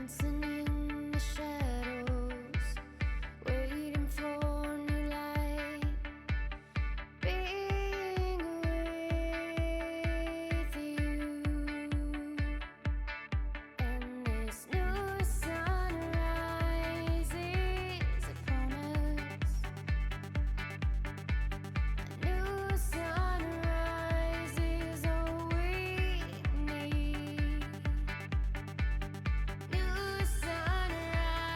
dancing in the shadows, waiting for new light, being with you. And this new sunrise is upon us. A new sunrise is all we need. New sunrise.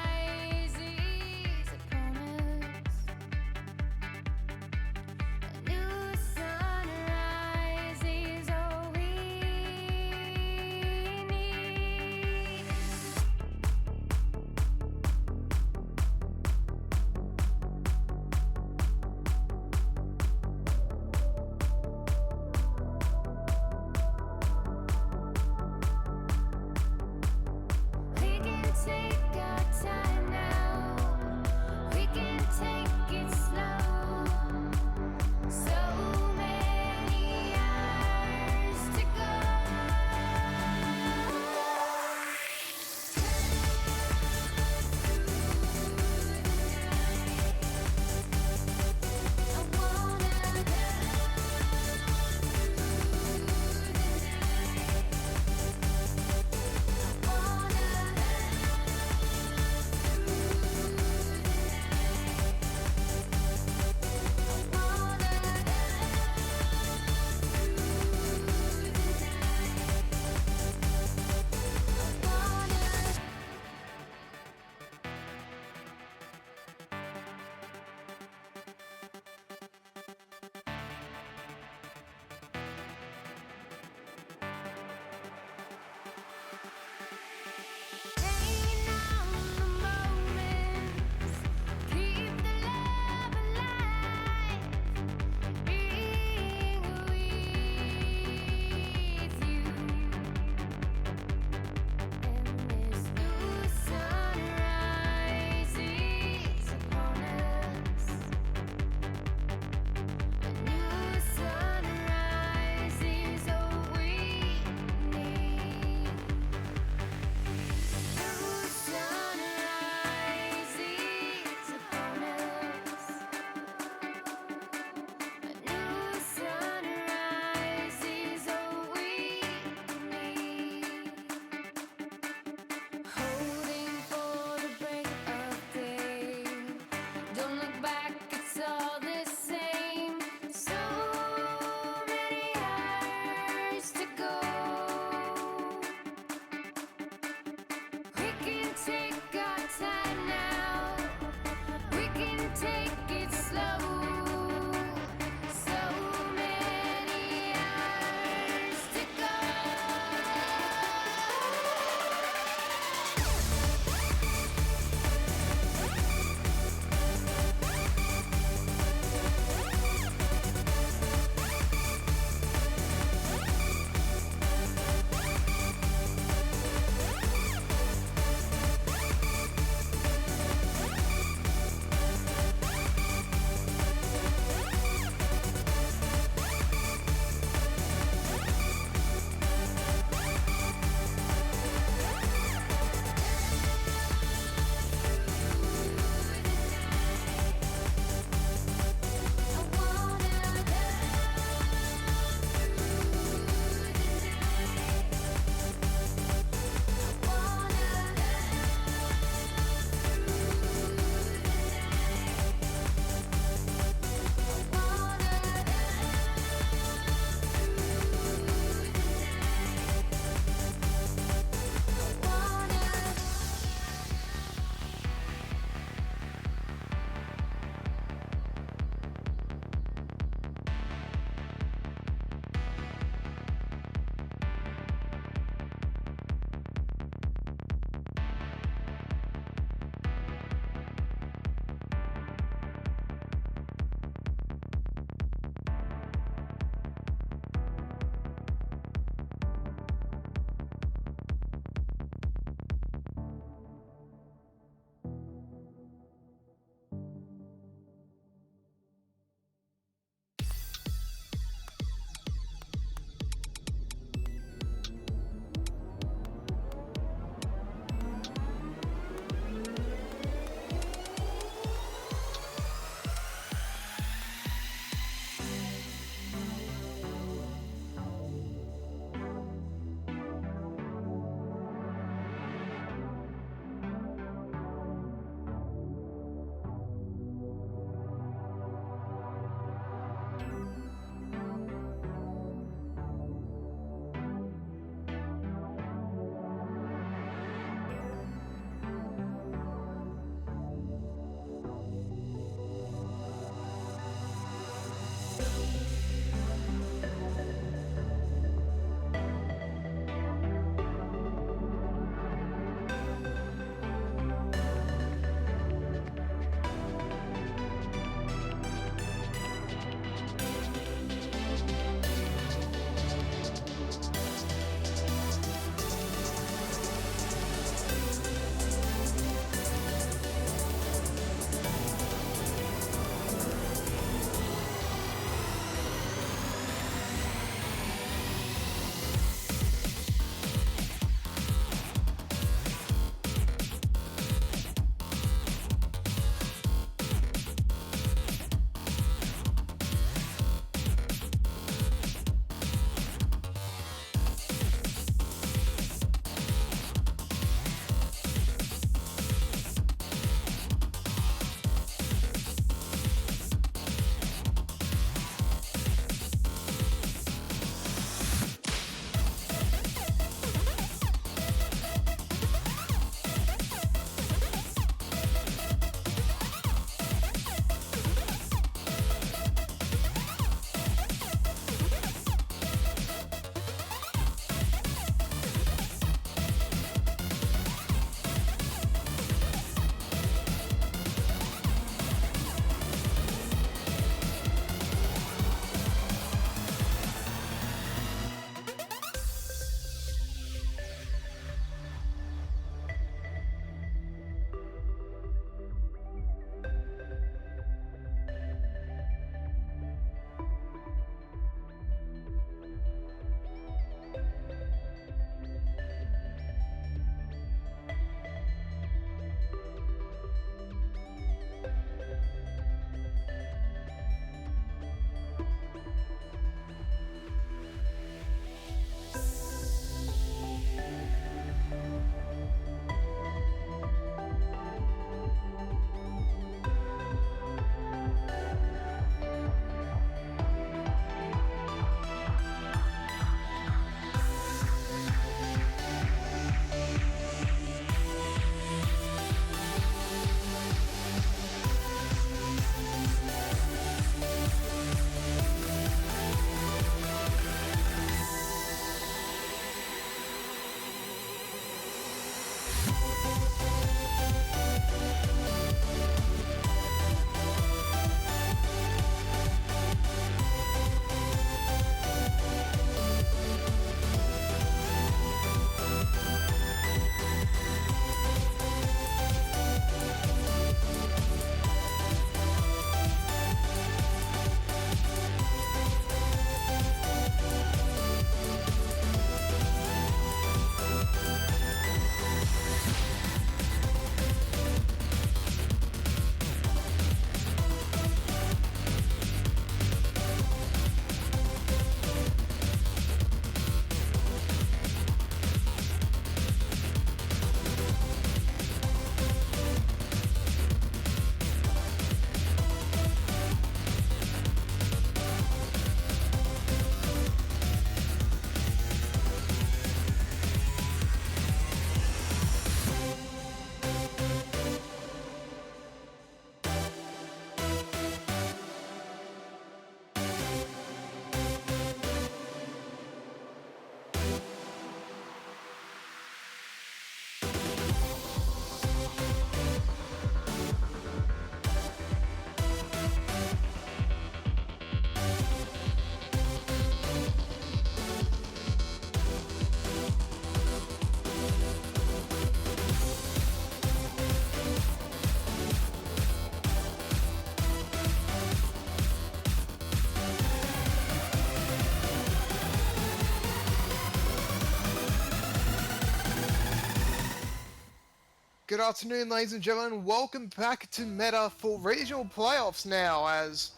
Good afternoon, ladies and gentlemen. Welcome back to Meta for regional playoffs now. As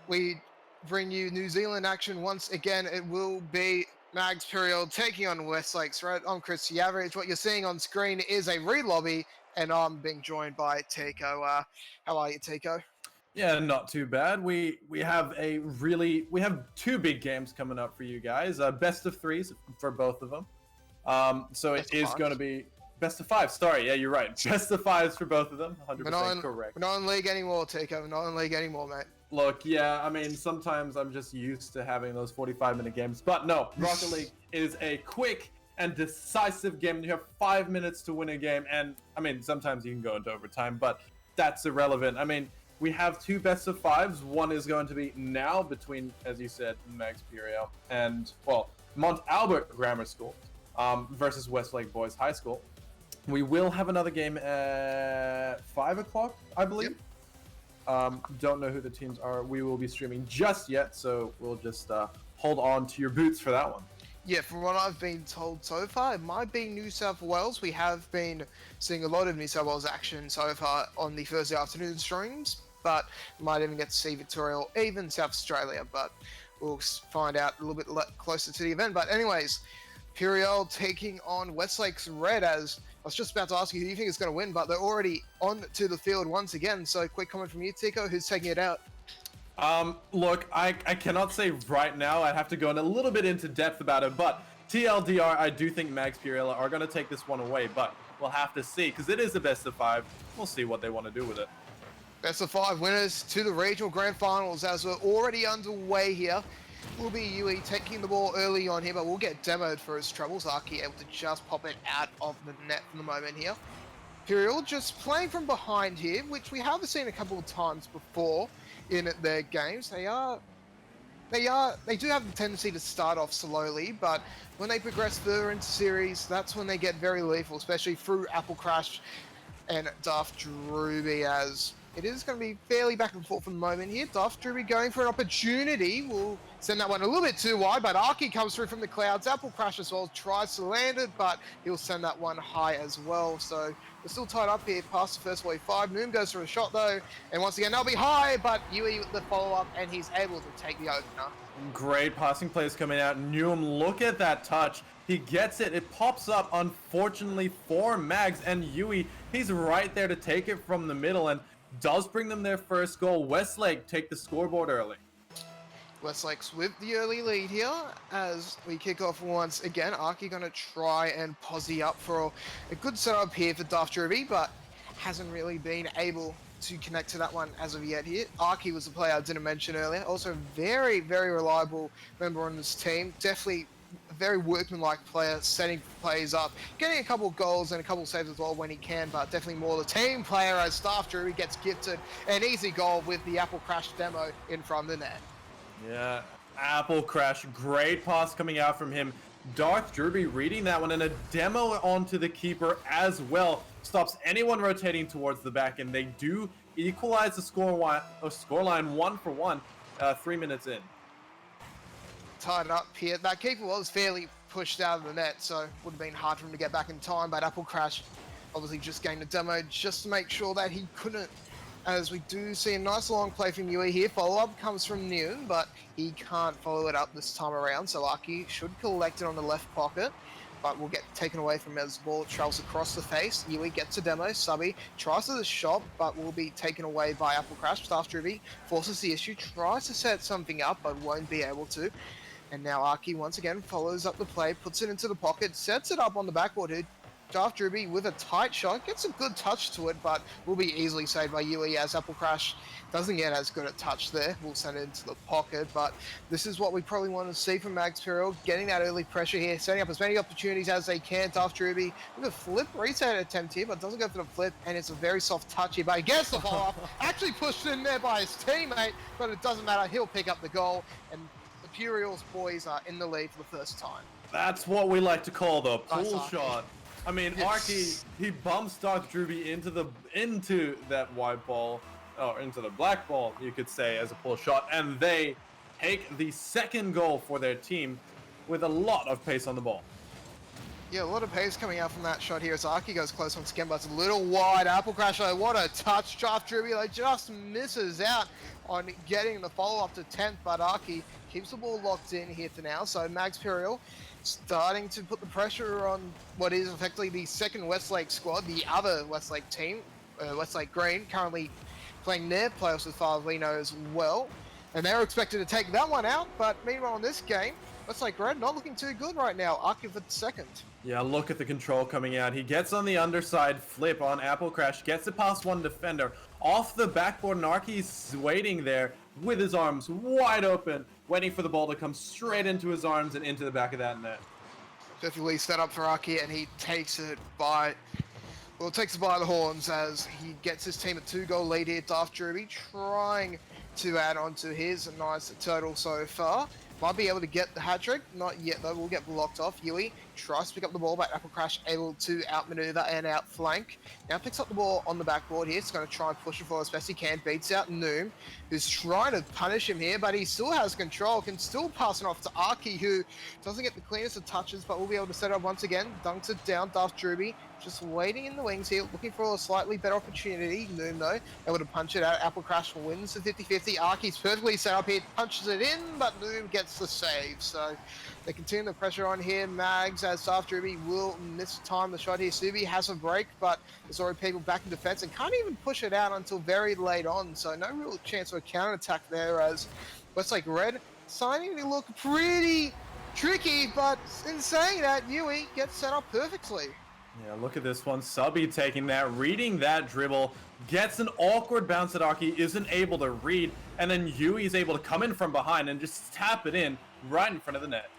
we bring you New Zealand action once again, it will be Mags Period taking on Westlake's. Right, I'm Chris Yavrich. What you're seeing on screen is a re-lobby, and I'm being joined by Tico. How are you, Tico? Yeah, not too bad. We have two big games coming up for you guys. Best of threes for both of them. So it Best of is going to fives. be best of five. Sorry, yeah, you're right. Best of fives for both of them. We're not 100% in, correct. we're not in league anymore, Tico. We're not in league anymore, mate. Look, yeah, I mean, sometimes I'm just used to having those 45-minute games, but no, Rocket League is a quick and decisive game. You have 5 minutes to win a game, and I mean, sometimes you can go into overtime, but that's irrelevant. I mean, we have two best of fives. One is going to be now between, as you said, Max Puriel and, well, Mont Albert Grammar School versus Westlake Boys High School. We will have another game at 5 o'clock, I believe. Don't know who the teams are. We will be streaming just yet, so we'll just hold on to your boots for that one. Yeah, from what I've been told so far, it might be New South Wales. We have been seeing a lot of New South Wales action so far on the Thursday afternoon streams, but might even get to see Victoria or even South Australia, but we'll find out a little bit closer to the event. But anyways, Puriel taking on Westlake's Red. As I was just about to ask you who you think is going to win, but they're already on to the field once again. So quick comment from you, Tico, who's taking it out? Look, I cannot say right now. I'd have to go in a little bit into depth about it, but TLDR, I do think Max Purella are going to take this one away, but we'll have to see, because it is a best of five. We'll see what they want to do with it. Best of five winners to the regional grand finals as we're already underway here. Will be Yui taking the ball early on here, but we'll get demoed for his troubles. Arky able to just pop it out of the net for the moment here. Imperial just playing from behind here, which we have seen a couple of times before in their games. They do have the tendency to start off slowly, but when they progress further into series, that's when they get very lethal, especially through Apple Crash and Daft Druby, as it is going to be fairly back and forth for the moment here. Daft Druby going for an opportunity. We'll send that one a little bit too wide, but Arky comes through from the clouds. Apple Crash as well tries to land it, but he'll send that one high as well. So we're still tied up here past the first wave 5. Noom goes for a shot though, and once again, they'll be high, but Yui with the follow-up, and he's able to take the opener. Great passing plays coming out. Newham, look at that touch. He gets it. It pops up, unfortunately, for Mags, and Yui, he's right there to take it from the middle, and does bring them their first goal. Westlake take the scoreboard early. Westlake's with the early lead here as we kick off once again. Arky going to try and posse up for a good setup here for Daft Druby, but hasn't really been able to connect to that one as of yet here. Arky was the player I didn't mention earlier. Also very, very reliable member on this team. Definitely a very workmanlike player, setting plays up, getting a couple of goals and a couple of saves as well when he can, but definitely more the team player as Daft Druby gets gifted an easy goal with the Apple Crash demo in front of the net. Yeah, Apple Crash, great pass coming out from him. Darth Druby reading that one, and a demo onto the keeper as well. Stops anyone rotating towards the back, and they do equalize the scoreline 1-1, 3 minutes in. Tied up here. That keeper was fairly pushed out of the net, so it would have been hard for him to get back in time, but Apple Crash obviously just gained a demo just to make sure that he couldn't, as we do see a nice long play from Yui here. Follow-up comes from Noon, but he can't follow it up this time around, so Aki should collect it on the left pocket, but will get taken away from him as the ball travels across the face. Yui gets a demo. Subby tries to the shot, but will be taken away by Apple Crash. Daft Druby forces the issue, tries to set something up, but won't be able to. And now Arky once again follows up the play, puts it into the pocket, sets it up on the backboard here. Daft Druby with a tight shot, gets a good touch to it, but will be easily saved by Yui as Apple Crash doesn't get as good a touch there. We'll send it into the pocket, but this is what we probably want to see from Max Puriel, getting that early pressure here, setting up as many opportunities as they can. Daft Druby with a flip reset attempt here, but doesn't go for the flip, and it's a very soft touch here, but he gets the follow-up. Actually pushed in there by his teammate, but it doesn't matter. He'll pick up the goal, and the Puriel's boys are in the lead for the first time. That's what we like to call the pull Nice shot. I mean, Yes. Arky, he bumps Darth Druby into that white ball, or into the black ball, you could say, as a pull shot, and they take the second goal for their team with a lot of pace on the ball. Yeah, a lot of pace coming out from that shot here as Aki goes close once again, but it's a little wide. Apple Crash, though, what a touch. Draft Dribby just misses out on getting the follow-up to 10th, but Aki keeps the ball locked in here for now. So Mags Puriel starting to put the pressure on what is effectively the second Westlake squad, the other Westlake team, Westlake Green, currently playing their playoffs as far as we know as well. And they're expected to take that one out, but meanwhile in this game, Westlake Red not looking too good right now. Aki for second. Yeah, look at the control coming out. He gets on the underside flip on Apple Crash, gets it past one defender. Off the backboard, Narki's waiting there with his arms wide open, waiting for the ball to come straight into his arms and into the back of that net. Perfectly set up for Aki, and he takes it by... Well, takes it by the horns as he gets his team a 2-goal lead here. Daft Druby trying to add on to his nice total so far. Might be able to get the hat-trick, not yet though, will get blocked off. Yui tries to pick up the ball, but Apple Crash able to outmaneuver and outflank. Now picks up the ball on the backboard here, it's going to try and push it forward as best he can. Beats out Noom, who's trying to punish him here, but he still has control, can still pass it off to Aki, who doesn't get the cleanest of touches, but will be able to set it up once again. Dunks it down, Daft Druby, just waiting in the wings here, looking for a slightly better opportunity. Noom though, able to punch it out. Apple Crash wins the 50-50. Aki's perfectly set up here, punches it in, but Noom gets the save. So they continue the pressure on here. Mags as Daft Druby will miss time the shot here. Subi has a break, but there's already people back in defense and can't even push it out until very late on. So no real chance for a counter attack there as Westlake Red starting to look pretty tricky, but in saying that, Yui gets set up perfectly. Yeah, look at this one. Subby taking that, reading that dribble, gets an awkward bounce that Aki isn't able to read, and then Yui's able to come in from behind and just tap it in right in front of the net.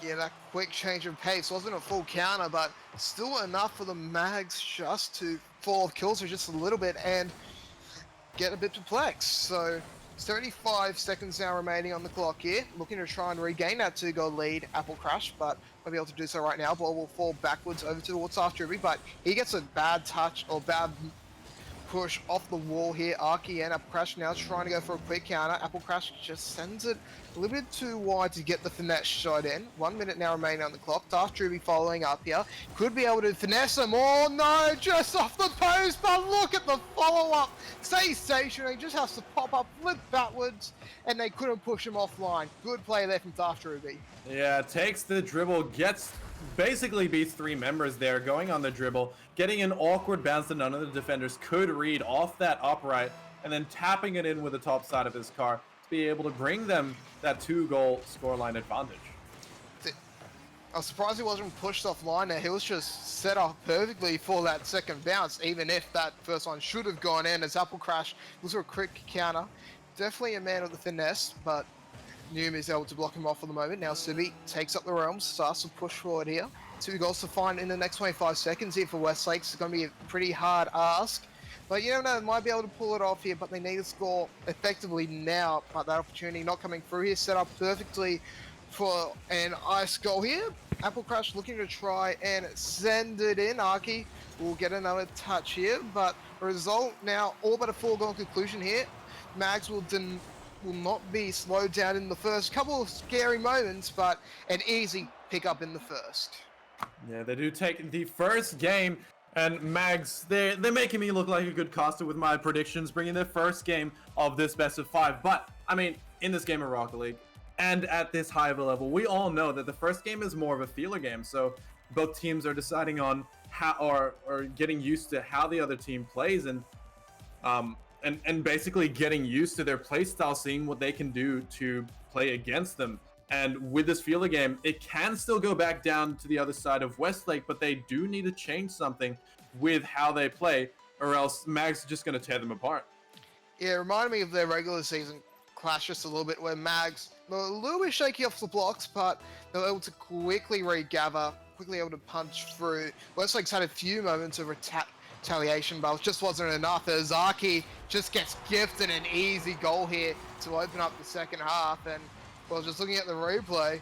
Yeah, that quick change of pace wasn't a full counter, but still enough for the Mags just to fall off kills for just a little bit and get a bit perplexed. So 35 seconds now remaining on the clock here, looking to try and regain that 2-goal lead. Apple Crash, but won't be able to do so right now. Ball will fall backwards over towards Daft Druby, but he gets a bad touch or bad push off the wall here. Aki and Apple Crash now trying to go for a quick counter. Apple Crash just sends it a little bit too wide to get the finesse shot in. 1 minute now remaining on the clock. Daft Druby following up here. Could be able to finesse them. Oh no, just off the post, but look at the follow-up. Stay stationary, just has to pop up, flip backwards, and they couldn't push him offline. Good play there from Daft Druby. Yeah, takes the dribble, basically beats three members there, going on the dribble, getting an awkward bounce that none of the defenders could read off that upright, and then tapping it in with the top side of his car to be able to bring them that 2-goal scoreline advantage. I was surprised he wasn't pushed offline there. He was just set up perfectly for that second bounce, even if that first one should have gone in as Apple Crash was for a quick counter. Definitely a man of the finesse, but Noom is able to block him off for the moment. Now Subi takes up the realm, starts to push forward here. 2 goals to find in the next 25 seconds here for Westlake. It's going to be a pretty hard ask. But you never know, they might be able to pull it off here, but they need to score effectively now. But that opportunity not coming through here, set up perfectly for an ice goal here. Apple Crash looking to try and send it in. Aki will get another touch here, but the result now all but a foregone conclusion here. Mags will not be slowed down in the first couple of scary moments, but an easy pickup in the first. Yeah, they do take the first game, and Mags, they're making me look like a good caster with my predictions, bringing their first game of this best of 5. But, I mean, in this game of Rocket League, and at this high of a level, we all know that the first game is more of a feeler game, so both teams are deciding on how, or getting used to how the other team plays, and basically getting used to their play style, seeing what they can do to play against them. And with this feeler game, it can still go back down to the other side of Westlake, but they do need to change something with how they play, or else Mag's just going to tear them apart. Yeah, it reminded me of their regular season clash just a little bit, where Mags were a little bit shaky off the blocks, but they were able to quickly regather, quickly able to punch through. Westlake's had a few moments of retaliation, but it just wasn't enough, as Aki just gets gifted an easy goal here to open up the second half. And well, just looking at the replay,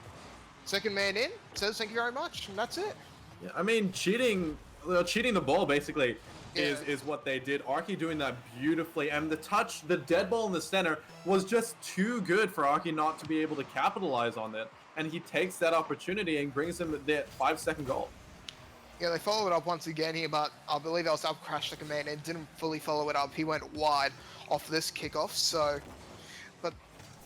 second man in, says thank you very much, and that's it. Yeah, I mean, cheating the ball basically Yeah. is what they did. Arki doing that beautifully, and the dead ball in the center was just too good for Arki not to be able to capitalize on it. and he takes that opportunity and brings him the 5-second goal. Yeah, they followed it up once again here, but I believe else Up crashed the command and didn't fully follow it up. He went wide off this kickoff, so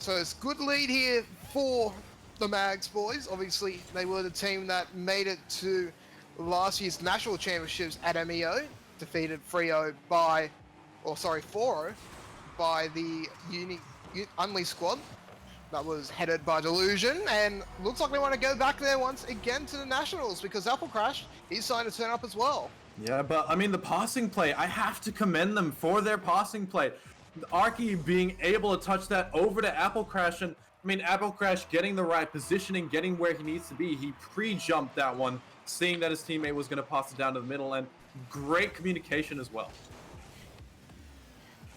it's good lead here for the Mags boys. Obviously, they were the team that made it to last year's national championships at MEO, defeated 4-0 by the Unleashed squad that was headed by Delusion, and looks like they want to go back there once again to the Nationals because Apple Crash, he's starting to turn up as well. Yeah, but I mean, the passing play, I have to commend them for their passing play. Arky being able to touch that over to Apple Crash, and I mean, Apple Crash getting the right positioning, getting where he needs to be. He pre-jumped that one, seeing that his teammate was going to pass it down to the middle, and great communication as well.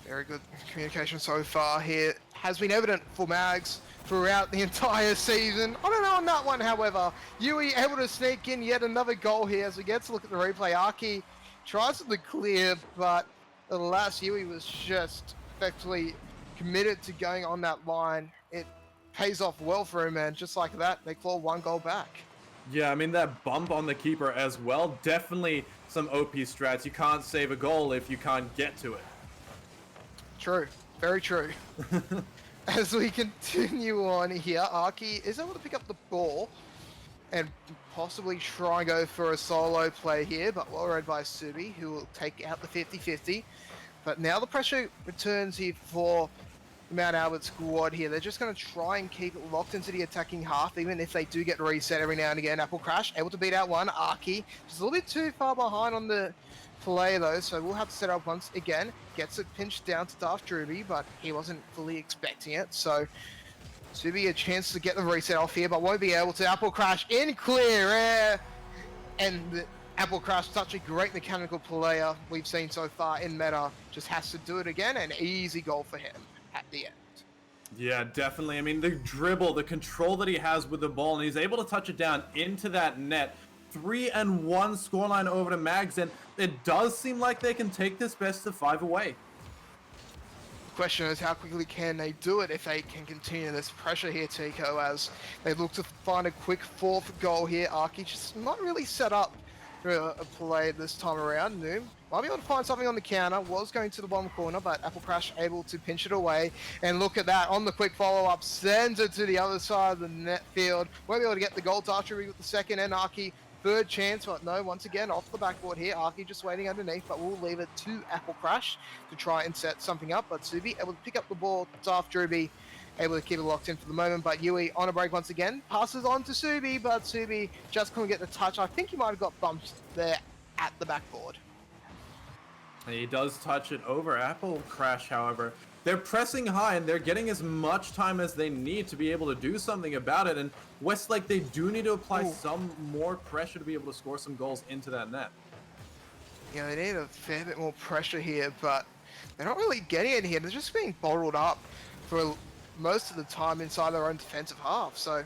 Very good communication so far here. Has been evident for Mags throughout the entire season. I don't know on that one, however. Yui able to sneak in yet another goal here as we get to look at the replay. Arky tries to clear, but alas, Yui was just effectively committed to going on that line. It pays off well for him, and just like that, they claw one goal back. Yeah, I mean, that bump on the keeper as well, definitely some OP strats. You can't save a goal if you can't get to it. True, very true. As we continue on here, Arky is able to pick up the ball and possibly try and go for a solo play here, but well read by Subi, who will take out the 50-50. But now the pressure returns here for the Mount Albert squad here. They're just going to try and keep it locked into the attacking half, even if they do get reset every now and again. Apple Crash able to beat out one. Arky just a little bit too far behind on the play though, so we'll have to set up once again. Gets it pinched down to Darth Druby, but he wasn't fully expecting it, so Subi a chance to get the reset off here, but won't be able to. Apple Crash in clear air, and Apple Crash, such a great mechanical player we've seen so far in meta, just has to do it again. An easy goal for him at the end. Yeah, definitely. I mean, the dribble, the control that he has with the ball, and he's able to touch it down into that net. 3-1 scoreline over to Mags, and it does seem like they can take this best of 5 away. The question is, how quickly can they do it if they can continue this pressure here, Tico, as they look to find a quick fourth goal here. Arky just not really set up for a play this time around. Noom might be able to find something on the counter, was going to the bottom corner, but Apple Crash able to pinch it away. And look at that, on the quick follow-up, sends it to the other side of the net field. Won't be able to get the goal to Archery with the second, and Arky third chance, but no, once again, off the backboard here. Arky just waiting underneath, but we'll leave it to Apple Crash to try and set something up. But Subi able to pick up the ball, Darth Druby able to keep it locked in for the moment. But Yui on a break once again, passes on to Subi, but Subi just couldn't get the touch. I think he might have got bumped there at the backboard. And he does touch it over Apple Crash, however. They're pressing high, and they're getting as much time as they need to be able to do something about it. And Westlake, they do need to apply some more pressure to be able to score some goals into that net. Yeah, they need a fair bit more pressure here, but they're not really getting it here. They're just being bottled up for most of the time inside their own defensive half. So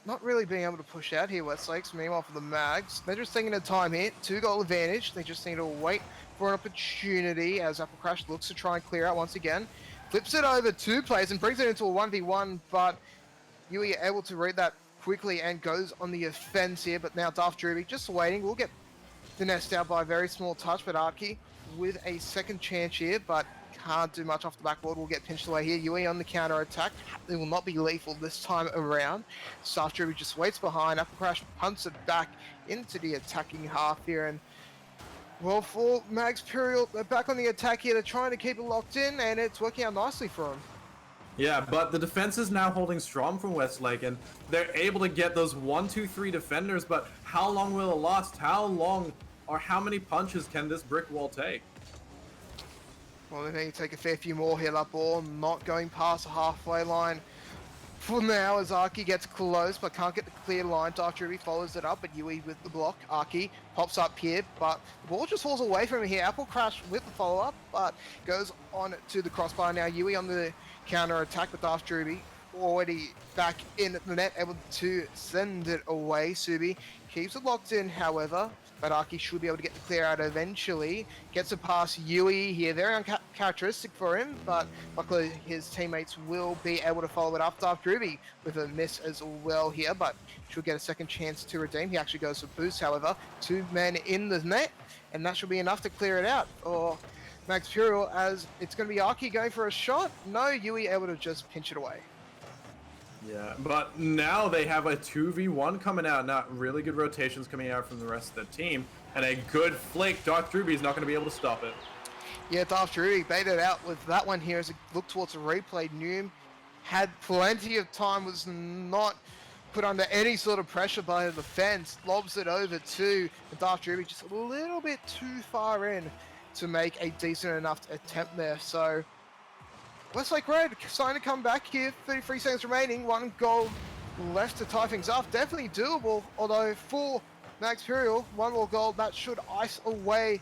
not really being able to push out here, Westlakes. Meanwhile, for the Mags, they're just taking their time here. 2-goal advantage. They just need to wait for an opportunity as Apple Crash looks to try and clear out once again. Flips it over 2 players and brings it into a 1v1, but Yui able to read that quickly and goes on the offense here. But now Darth Druby just waiting. We'll get the nest out by a very small touch, but Arky with a second chance here, but can't do much off the backboard. Will get pinched away here. Yui on the counter attack. It will not be lethal this time around. Darth Druby just waits behind. Apple Crash punts it back into the attacking half here, and well, for Mags Puriel, they're back on the attack here. They're trying to keep it locked in, and it's working out nicely for them. Yeah, but the defense is now holding strong from Westlake, and they're able to get those 1-2-3 defenders, but how long will it last? How long or how many punches can this brick wall take? Well, they need to take a fair few more here. That ball not going past the halfway line for now as Arky gets close, but can't get the clear line. Dark Ruby follows it up, but Yui with the block. Arky pops up here, but the ball just falls away from him here. Apple Crash with the follow-up, but goes on to the crossbar now. Yui on the counter attack with Darth Druby already back in the net, able to send it away. Subi keeps it locked in, however. but Aki should be able to get the clear out eventually. Gets it past Yui here, very uncharacteristic for him, but luckily his teammates will be able to follow it up after Ruby with a miss as well here, but should get a second chance to redeem. He actually goes for boost, however. 2 men in the net, and that should be enough to clear it out for Max Puriel, as it's going to be Aki going for a shot. No, Yui able to just pinch it away. Yeah, but now they have a 2v1 coming out. Not really good rotations coming out from the rest of the team. And a good flick. Dark Ruby is not going to be able to stop it. Yeah, Darth Ruby baited out with that one here as a look towards the replay. Noom had plenty of time, was not put under any sort of pressure by the defense. Lobs it over to Darth Ruby, just a little bit too far in to make a decent enough attempt there. So Westlake Red starting to come back here. 33 seconds remaining. 1 goal left to tie things up. Definitely doable, although for Max Puriel, 1 more goal, that should ice away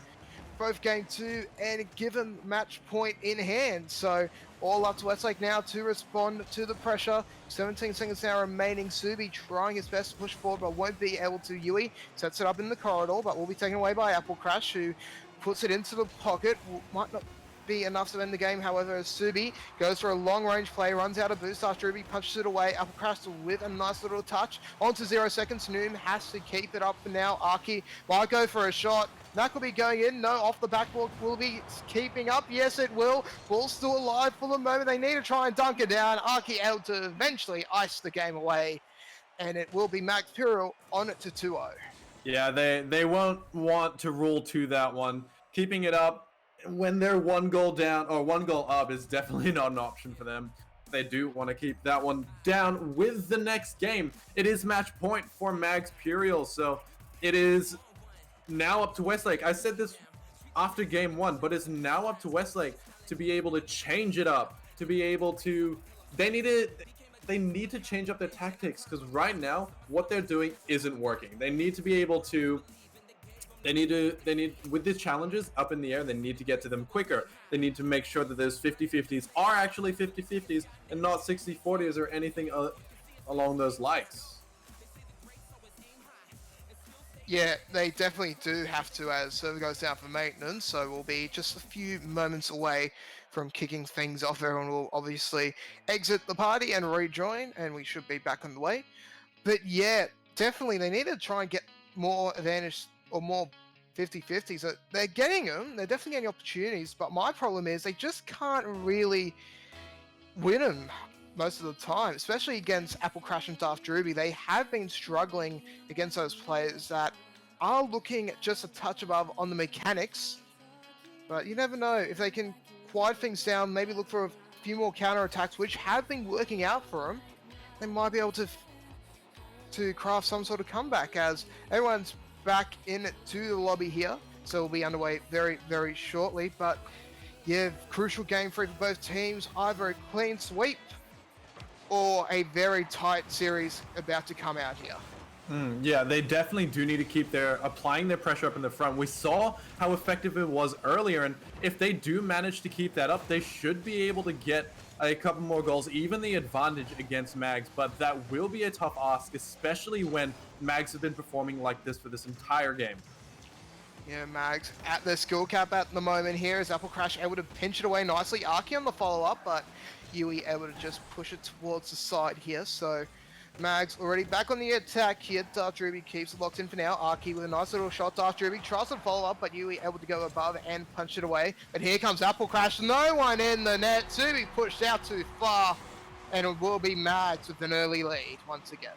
both game 2 and give them match point in hand. So all up to Westlake now to respond to the pressure. 17 seconds now remaining. Subi trying his best to push forward, but won't be able to. Yui sets it up in the corridor, but will be taken away by Apple Crash, who puts it into the pocket. Might not be enough to end the game, however, as Subi goes for a long range play, runs out of boost after Ruby punches it away. Apple Crash with a nice little touch. On to 0 seconds. Noom has to keep it up for now. Aki might go for a shot. That will be going in. No, off the backboard will be keeping up. Yes, it will. Ball's still alive for the moment. They need to try and dunk it down. Aki able to eventually ice the game away. And it will be Max Puriel on it to 2-0. Yeah, they won't want to rule to that one. Keeping it up when they're 1 goal down or 1 goal up is definitely not an option for them. They do want to keep that one down with the next game. It is match point for Mags Puriel, so it is now up to Westlake. I said this after game 1, but it's now up to Westlake to be able to change it up, to be able to. They need to change up their tactics, because right now what they're doing isn't working. They need to be able to. They need, with these challenges up in the air, they need to get to them quicker. They need to make sure that those 50-50s are actually 50-50s and not 60-40s or anything along those lines. Yeah, they definitely do have to, as server goes down for maintenance, so we'll be just a few moments away from kicking things off. Everyone will obviously exit the party and rejoin, and we should be back on the way. But yeah, definitely they need to try and get more advantage or more 50-50s. So they're getting them, they're definitely getting opportunities, but my problem is they just can't really win them most of the time, especially against Apple Crash and Daft Ruby. They have been struggling against those players that are looking just a touch above on the mechanics, but you never know if they can quiet things down, maybe look for a few more counter attacks, which have been working out for them. They might be able to craft some sort of comeback, as everyone's back into the lobby here, so we'll be underway very, very shortly. But yeah, crucial game 3 for both teams, either a clean sweep or a very tight series about to come out here. Yeah, they definitely do need to keep applying their pressure up in the front. We saw how effective it was earlier, and if they do manage to keep that up, they should be able to get a couple more goals, even the advantage against Mags, but that will be a tough ask, especially when Mags have been performing like this for this entire game. Yeah, Mags at their skill cap at the moment here, as Apple Crash able to pinch it away nicely. Aki on the follow-up, but Yui able to just push it towards the side here, so Mags already back on the attack here. Darth Ruby keeps it locked in for now. Aki with a nice little shot. Darth Ruby tries to follow up, but Yui able to go above and punch it away. But here comes Apple Crash. No one in the net. To be pushed out too far. And it will be Mags with an early lead once again.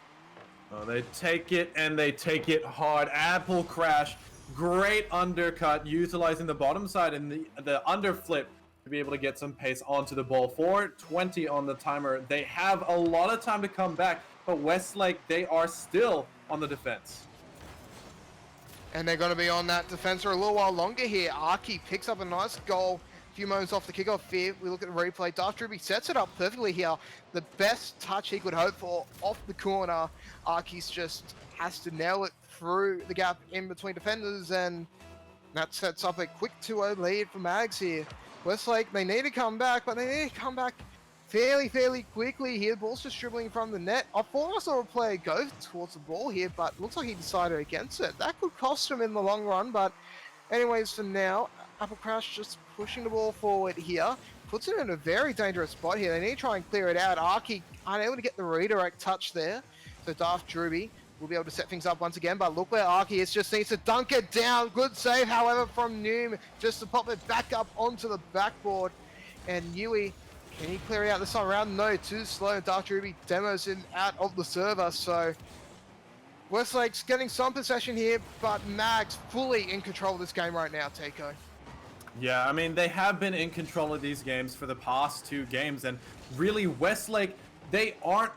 Oh, they take it, and they take it hard. Apple Crash, great undercut, utilizing the bottom side and the underflip to be able to get some pace onto the ball. 4:20 on the timer. They have a lot of time to come back. But Westlake, they are still on the defense. And they're going to be on that defense for a little while longer here. Aki picks up a nice goal a few moments off the kickoff here. We look at the replay. Darth Ruby sets it up perfectly here. The best touch he could hope for off the corner. Aki's just has to nail it through the gap in between defenders, and that sets up a quick 2-0 lead for Mags here. Westlake, they need to come back, but they need to come back fairly quickly here. Ball's just dribbling from the net. I thought I saw a player go towards the ball here, but looks like he decided against it. That could cost him in the long run, but anyways, for now, Apple Crash just pushing the ball forward here. Puts it in a very dangerous spot here. They need to try and clear it out. Arky unable to get the redirect touch there. So Daft Druby will be able to set things up once again, but look where Arky is, just needs to dunk it down. Good save, however, from Noom, just to pop it back up onto the backboard. And Yui, can he clear it out this time around? No, too slow. Daft Ruby demos him out of the server, so Westlake's getting some possession here, but Mags fully in control of this game right now, Teiko. Yeah, I mean, they have been in control of these games for the past 2 games, and really Westlake, they aren't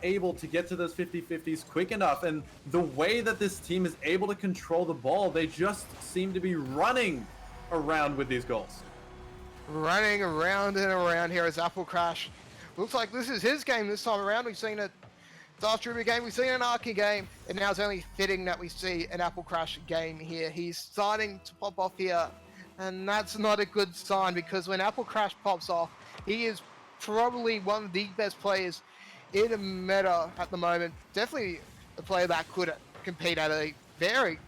able to get to those 50-50s quick enough, and the way that this team is able to control the ball, they just seem to be running around with these goals. Running around and around here as Apple Crash. Looks like this is his game this time around. We've seen a Daft Ruby game, we've seen an Arky game, and now it's only fitting that we see an Apple Crash game here. He's starting to pop off here, and that's not a good sign, because when Apple Crash pops off, he is probably one of the best players in the meta at the moment. Definitely a player that could compete at a very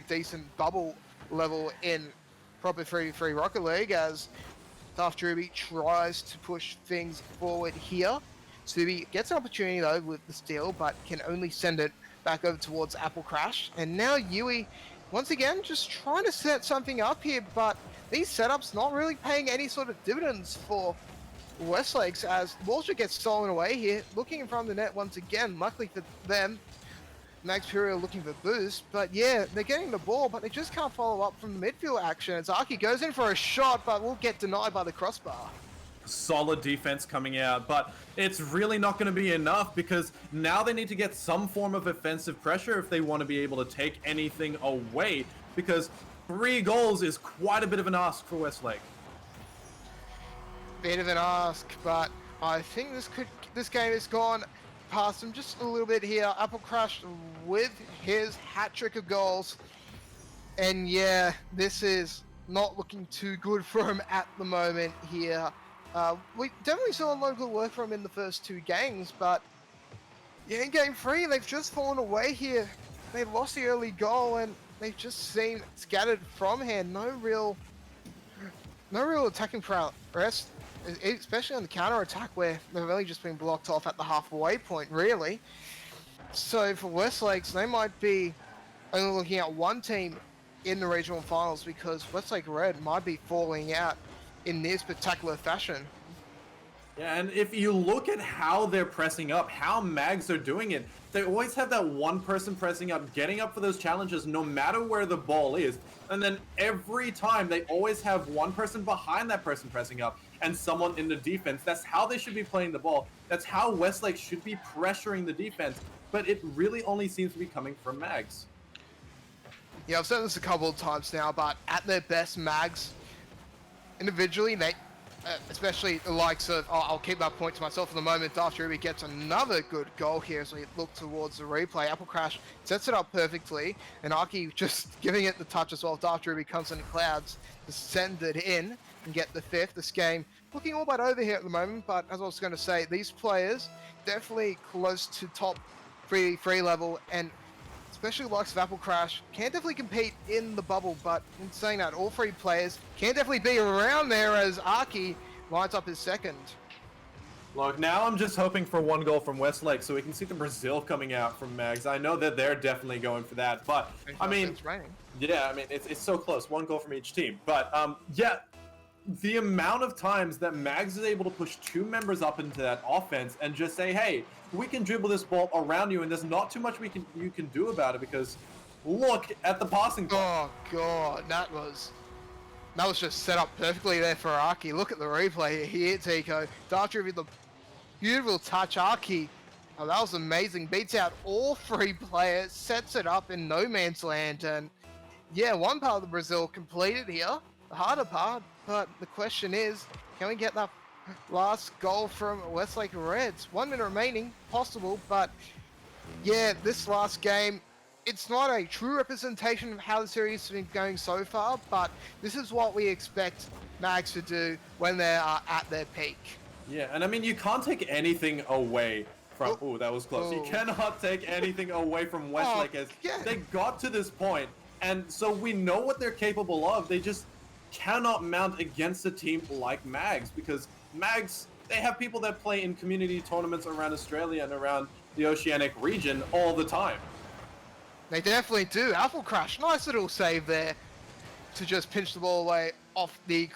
decent bubble level in proper 3v3 Rocket League, as Daft Ruby tries to push things forward here. Subi gets an opportunity though with the steal, but can only send it back over towards Apple Crash. And now Yui, once again, just trying to set something up here, but these setups not really paying any sort of dividends for Westlakes, as Walsher gets stolen away here, looking in front of the net once again. Luckily for them, Max Furio looking for boost, but yeah, they're getting the ball, but they just can't follow up from the midfield action. As Arky goes in for a shot, but will get denied by the crossbar. Solid defense coming out, but it's really not going to be enough, because now they need to get some form of offensive pressure if they want to be able to take anything away, because 3 goals is quite a bit of an ask for Westlake. Bit of an ask, but I think this game has gone past him just a little bit here. Apple Crash with his hat trick of goals, and yeah, this is not looking too good for him at the moment here. We definitely saw a lot of good work from him in the first 2 games, but yeah, in game 3 they've just fallen away here. They lost the early goal and they just seem scattered from here. No real attacking prowess, especially on the counter attack, where they've really just been blocked off at the halfway point, really. So for Westlakes, they might be only looking at one team in the regional finals, because Westlake Red might be falling out in this spectacular fashion. Yeah, and if you look at how they're pressing up, how Mags are doing it, they always have that one person pressing up, getting up for those challenges no matter where the ball is. And then every time they always have one person behind that person pressing up and someone in the defense. That's how they should be playing the ball. That's how Westlake should be pressuring the defense. But it really only seems to be coming from Mags. Yeah, I've said this a couple of times now, but at their best, Mags, individually, they, especially the likes of, I'll keep that point to myself for the moment, Daft Ruby gets another good goal here as we look towards the replay. Apple Crash sets it up perfectly, and Arky just giving it the touch as well. Daft Ruby comes in the clouds to send it in and get the 5th. This game looking all but over here at the moment, but as I was going to say, these players definitely close to top 3 level, and especially the likes of Apple Crash, can definitely compete in the bubble, but in saying that, all 3 players can definitely be around there as Arky lines up his second. Look, now I'm just hoping for 1 goal from Westlake so we can see the Brazil coming out from Mags. I know that they're definitely going for that, but I mean, yeah, I mean, it's so close, 1 goal from each team. But yeah, the amount of times that Mags is able to push 2 members up into that offense and just say, hey, we can dribble this ball around you, and there's not too much you can do about it, because look at the passing play. Oh god, that was just set up perfectly there for Arky. Look at the replay here, Tico. Daft Ruby, the beautiful touch. Arky, oh, that was amazing. Beats out all 3 players, sets it up in no man's land, and yeah, one part of the Brazil completed here, the harder part, but the question is, can we get that last goal from Westlake Reds? 1 minute remaining, possible, but yeah, this last game, it's not a true representation of how the series has been going so far, but this is what we expect Mags to do when they are at their peak. Yeah, and I mean, you can't take anything away from. Oh. Oh, that was close. You Oh. cannot take anything away from Westlake as yeah. they got to this point, and so we know what they're capable of. They just cannot mount against a team like Mags because Mags, they have people that play in community tournaments around Australia and around the Oceanic region all the time. They definitely do. Apple Crash, nice little save there to just pinch the ball away off the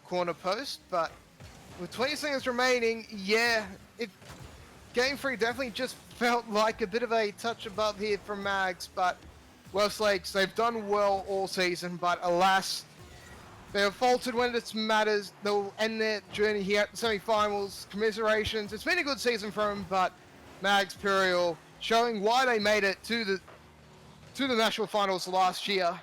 corner post. But with 20 seconds remaining, yeah, Game 3 definitely just felt like a bit of a touch above here from Mags. But Westlake, they've done well all season, but alas, they have faltered when it matters. They'll end their journey here at the semi-finals. Commiserations. It's been a good season for them, but Mags Imperial showing why they made it to the national finals last year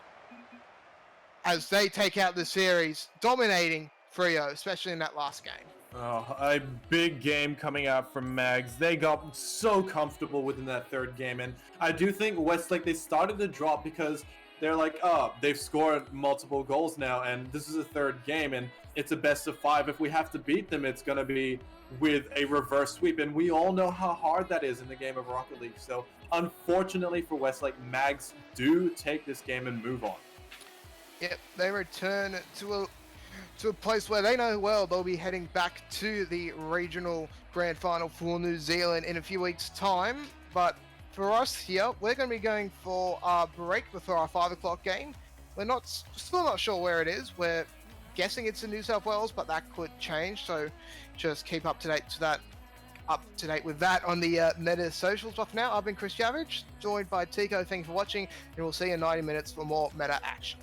as they take out the series, dominating Frio, especially in that last game. Oh, a big game coming out from Mags. They got so comfortable within that third game, and I do think Westlake, they started to drop because they're like, oh, they've scored multiple goals now, and this is a third game, and it's a best of 5. If we have to beat them, it's going to be with a reverse sweep, and we all know how hard that is in the game of Rocket League. So, unfortunately for Westlake, Mags do take this game and move on. Yep, they return to a place where they know well they'll be heading back to the regional grand final for New Zealand in a few weeks' time. But for us here, we're going to be going for our break before our 5 o'clock game. We're still not sure where it is. We're guessing it's in New South Wales, but that could change. So just keep up to date with that on the Meta socials. But for now, I've been Chris Javage, joined by Tico. Thank you for watching, and we'll see you in 90 minutes for more Meta action.